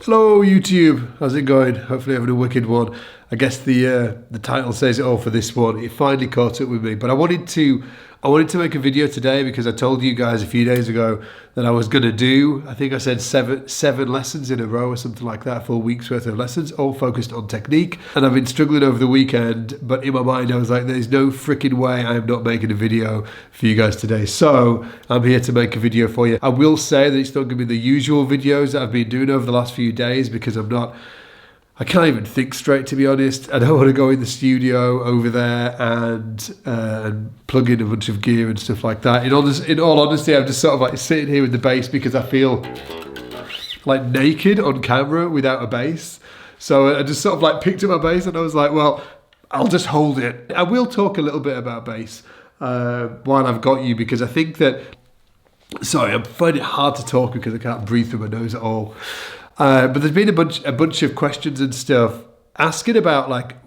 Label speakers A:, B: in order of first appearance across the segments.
A: Hello YouTube, how's it going? Hopefully having a wicked one. I guess the title says it all for this one. It finally caught up with me, but I wanted to make a video today because I told you guys a few days ago that I was gonna do, I think I said seven lessons in a row or something like that, 4 weeks worth of lessons, all focused on technique. And I've been struggling over the weekend, but in my mind I was like, there's no freaking way I am not making a video for you guys today. So I'm here to make a video for you. I will say that it's not gonna be the usual videos that I've been doing over the last few days because I can't even think straight, to be honest. I don't want to go in the studio over there and plug in a bunch of gear and stuff like that. In all honesty, I'm just sort of like sitting here with the bass because I feel like naked on camera without a bass. So I just sort of like picked up my bass and I was like, well, I'll just hold it. I will talk a little bit about bass while I've got you, because I think that, sorry, I'm finding it hard to talk because I can't breathe through my nose at all. But there's been a bunch of questions and stuff asking about like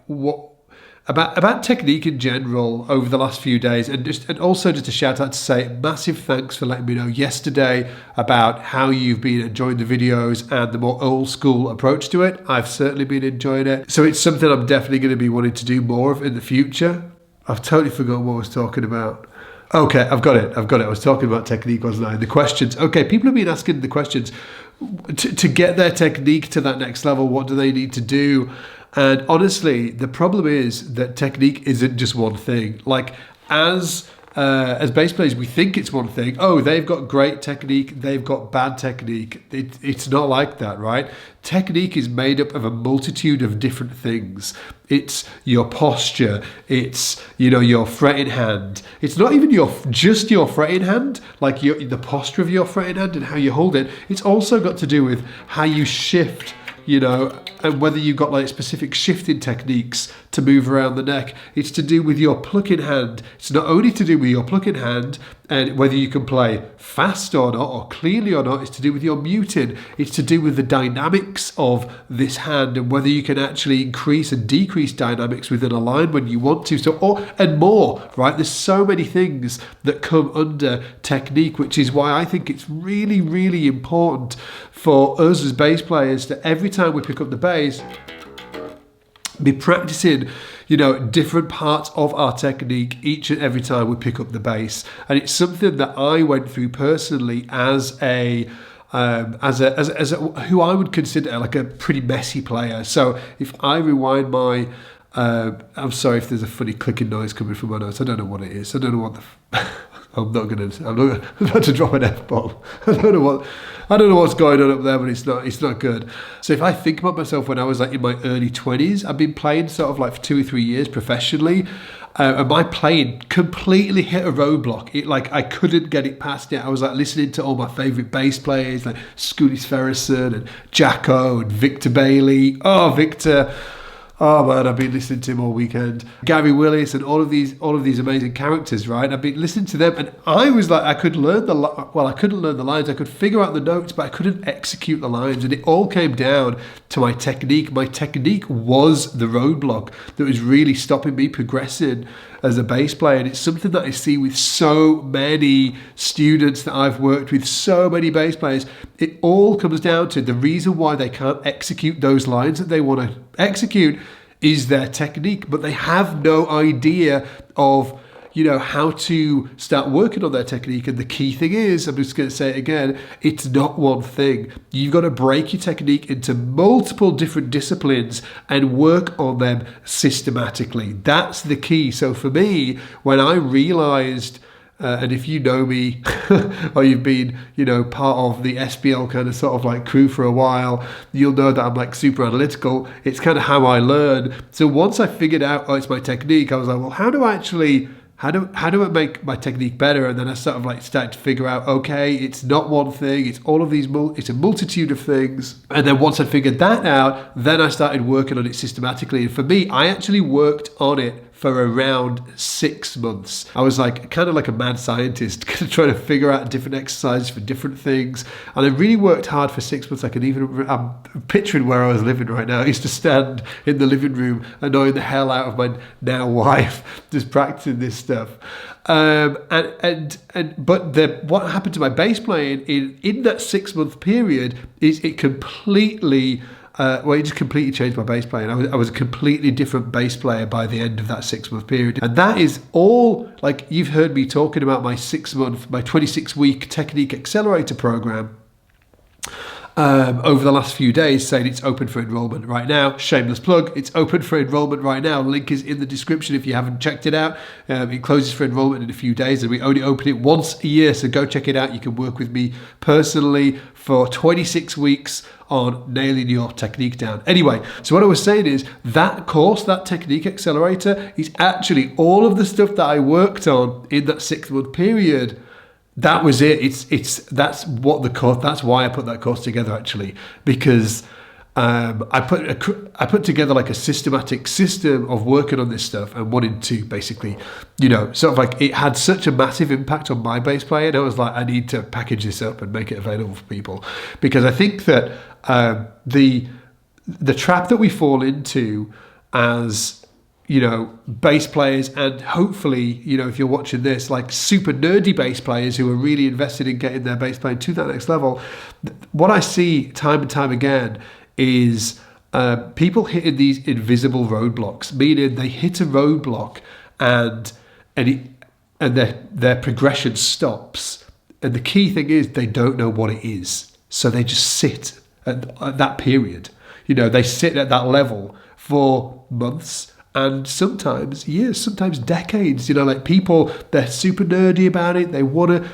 A: about technique in general over the last few days, and also just a shout out to say massive thanks for letting me know yesterday about how you've been enjoying the videos and the more old school approach to it. I've certainly been enjoying it, so it's something I'm definitely going to be wanting to do more of in the future. I've totally forgotten what I was talking about. Okay, I've got it. I was talking about technique, wasn't I? The questions. Okay, people have been asking the questions. To get their technique to that next level, what do they need to do? And honestly, the problem is that technique isn't just one thing. Like as bass players, we think it's one thing. Oh, they've got great technique, they've got bad technique. It's not like that, right? Technique is made up of a multitude of different things. It's your posture, it's your fretting hand. It's not even just your fretting hand, like the posture of your fretting hand and how you hold it. It's also got to do with how you shift, and whether you've got like specific shifting techniques to move around the neck. It's to do with your plucking hand. It's not only to do with your plucking hand and whether you can play fast or not, or cleanly or not. It's to do with your muting. It's to do with the dynamics of this hand and whether you can actually increase and decrease dynamics within a line when you want to. And more, right? There's so many things that come under technique, which is why I think it's really, really important for us as bass players that every time we pick up the bass, be practicing, different parts of our technique each and every time we pick up the bass. And it's something that I went through personally as a who I would consider like a pretty messy player. So if I rewind my, I'm sorry if there's a funny clicking noise coming from my notes. I don't know what it is. I don't know what I'm about to drop an F-bomb. I don't know what's going on up there, but it's not good. So if I think about myself when I was like in my early 20s, I've been playing sort of like for 2 or 3 years professionally, and my playing completely hit a roadblock. I couldn't get it past it. I was like listening to all my favourite bass players like Scooty Sverrisson and Jacko and Victor Bailey. Oh, Victor. Oh man, I've been listening to him all weekend. Gary Willis and all of these amazing characters, right? I've been listening to them, and I was like, I couldn't learn the lines. I could figure out the notes, but I couldn't execute the lines, and it all came down to my technique. My technique was the roadblock that was really stopping me progressing as a bass player, and it's something that I see with so many students that I've worked with, so many bass players. It all comes down to the reason why they can't execute those lines that they want to execute is their technique, but they have no idea of how to start working on their technique. And the key thing is, I'm just going to say it again, it's not one thing. You've got to break your technique into multiple different disciplines and work on them systematically. That's the key. So for me, when I realized, and if you know me or you've been, part of the SBL kind of sort of like crew for a while, you'll know that I'm like super analytical. It's kind of how I learn. So once I figured out, it's my technique, I was like, well, how do I make my technique better? And then I sort of like started to figure out, okay, it's not one thing, it's all of these, it's a multitude of things. And then once I figured that out, then I started working on it systematically. And for me, I actually worked on it for around 6 months. I was like kind of like a mad scientist, trying to figure out different exercises for different things. And I really worked hard for 6 months. I'm picturing where I was living right now. I used to stand in the living room, annoying the hell out of my now wife, just practicing this stuff. What happened to my bass playing in that 6 month period is it completely it just completely changed my bass playing. I was a completely different bass player by the end of that 6 month period. And that is all, like, you've heard me talking about my 26 week technique accelerator program over the last few days, saying it's open for enrollment right now. Shameless plug, it's open for enrollment right now. Link is in the description if you haven't checked it out. It closes for enrollment in a few days, and we only open it once a year, so go check it out. You can work with me personally for 26 weeks on nailing your technique down. Anyway, so what I was saying is that course, that technique accelerator, is actually all of the stuff that I worked on in that 6 month period. That was it. That's what the course. That's why I put that course together, actually, because I put together like a systematic system of working on this stuff and wanted to basically, sort of like, it had such a massive impact on my bass playing. I was like, I need to package this up and make it available for people, because I think that the trap that we fall into as bass players, and hopefully, if you're watching this, like super nerdy bass players who are really invested in getting their bass playing to that next level, what I see time and time again is people hitting these invisible roadblocks, meaning they hit a roadblock and their progression stops. And the key thing is they don't know what it is. So they just sit at that period. They sit at that level for months, and sometimes years, sometimes decades. Like people, they're super nerdy about it. They want to,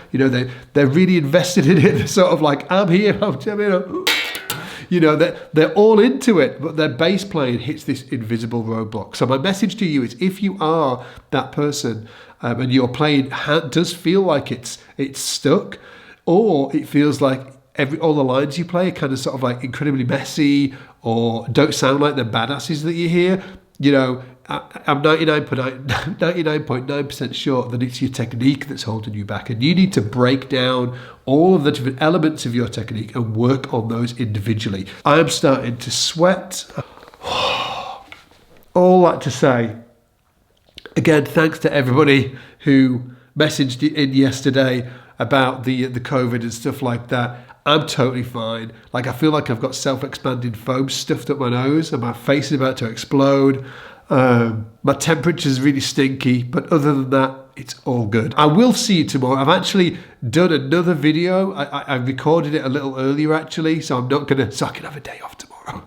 A: they're really invested in it. They're sort of like, I'm here, they're all into it, but their bass playing hits this invisible roadblock. So my message to you is, if you are that person and your playing does feel like it's stuck, or it feels like all the lines you play are kind of sort of like incredibly messy, or don't sound like the badasses that you hear, I'm 99.9% sure that it's your technique that's holding you back, and you need to break down all of the different elements of your technique and work on those individually. I'm starting to sweat. All that to say, again, thanks to everybody who messaged in yesterday about the COVID and stuff like that. I'm totally fine. Like, I feel like I've got self-expanding foam stuffed up my nose and my face is about to explode. My temperature's really stinky, but other than that, it's all good. I will see you tomorrow. I've actually done another video. I recorded it a little earlier, actually, so I can have a day off tomorrow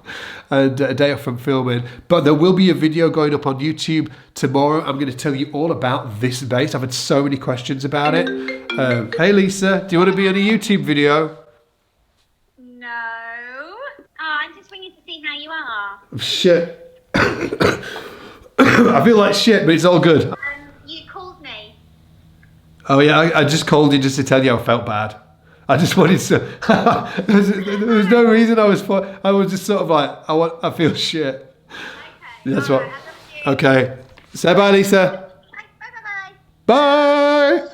A: and a day off from filming. But there will be a video going up on YouTube tomorrow. I'm going to tell you all about this bass. I've had so many questions about it. Hey, Lisa, do you want to be on a YouTube video?
B: No. I'm just ringing to see how you are.
A: Shit. I feel like shit, but it's all good.
B: You called me.
A: Oh yeah, I just called you just to tell you I felt bad. I just wanted to. there was no reason I was just sort of like, I feel shit.
B: Okay.
A: That's
B: all
A: what.
B: right,
A: Okay. Say bye, Lisa.
B: Bye. Bye.
A: Bye.